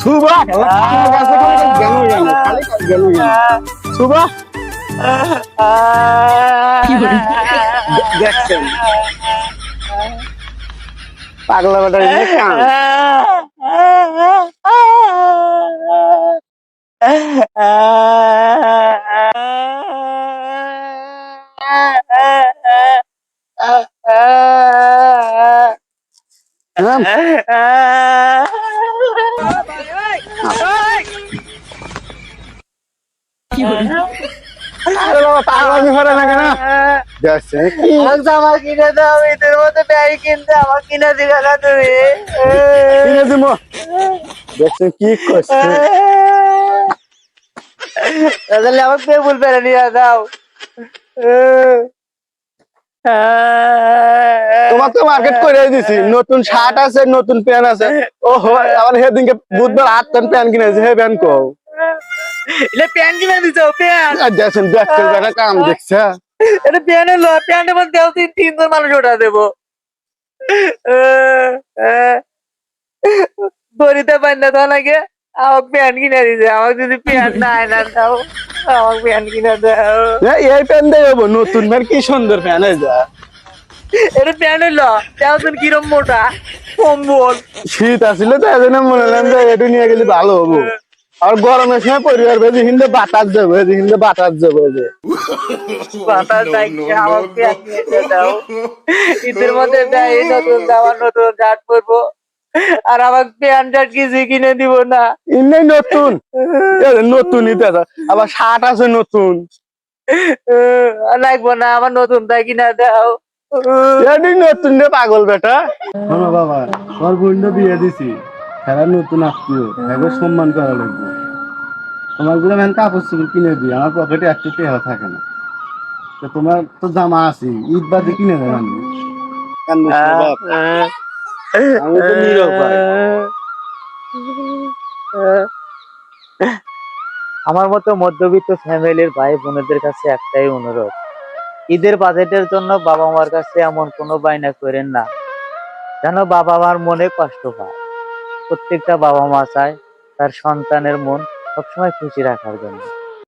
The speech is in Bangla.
সুবা সুবা দেখছেন পাগলা বেটার কান জামা কিনে দাও, ঈদের মধ্যে ব্যাগ কিনতে আমার কিনে দিবে না তুমি? দেখছেন কি করছে তাহলে আমার টেবিল পেরে নিয়ে দাও। তোমার তো মার্কেট করে দিছি, নতুন শার্ট আছে, নতুন প্যান্ট আছে। ও আবার সেদিনকে বুধবার 8 প্যান্ট কিনেছে, হে প্যান্ট কও এটা প্যান্ট কিনে দিছো? প্যান্ট দেখছেন দেখছেন বেটা কাম দেখছে। এটা প্যান্ট হলো, প্যান্টের মধ্যে দেও তিনজন মানুষ ওঠা দেবো। গরিতে পান্না তো নাকি আমাকে প্যান্ট কিনে দিছে। আমাকে যদি প্যান্ট না এনে দাও, আমাকে প্যান্ট কিনে দাও। এই প্যান্ট দেবো নতুন প্যান্ট, কি সুন্দর প্যান্ট যা। এটা প্যান্ট হলো, দেখছেন কিরম মোটা কম্বল। শীত আসলে তো এজন্য মনে হলাম যে এটা নিয়ে গেলে ভালো হবো। আর গরমের সময় পরিবার বেশি হিন্দে বাতাস যাবো, হিন্দে বাতাস যাবো যে বাতাস যাইছে, আমাকে প্যান্ট কিনে দাও। ঈদের মধ্যে যাই নতুন জামা নতুন শার্ট পরবো, আর আমাকে প্যান্ট শার্ট কিছু কিনে দিব না। ইন্নাই নতুন নতুনই তো আছে, আবার শার্ট আছে নতুন। লাগবো না, আমার নতুন তাই কিনা দাও। এটি নতুন রে পাগল বেটা। শোনো বাবা, তোর বোন বিয়ে দিছি, খেলা নতুন আত্মীয়, এবার সম্মান করা লাগবে। তোমার গুলো ম্যান কাপড় চোপড় কিনে দিই, আমার পকেটে একটু টেহা থাকে না। তো তোমার তো জামা আছে, ঈদ বাদে কিনে দেবেন আমি। আমি তো নীরব ভাই। আমার মতো মধ্যবিত্ত ফ্যামিলির ভাই বোনদের কাছে একটাই অনুরোধ, ঈদের বাজেটের জন্য বাবা মার কাছে এমন কোনো বায়না করেন না যেন বাবা মার মনে কষ্ট পায়। প্রত্যেকটা বাবা মা চায় তার সন্তানের মন সবসময় খুশি রাখার জন্য।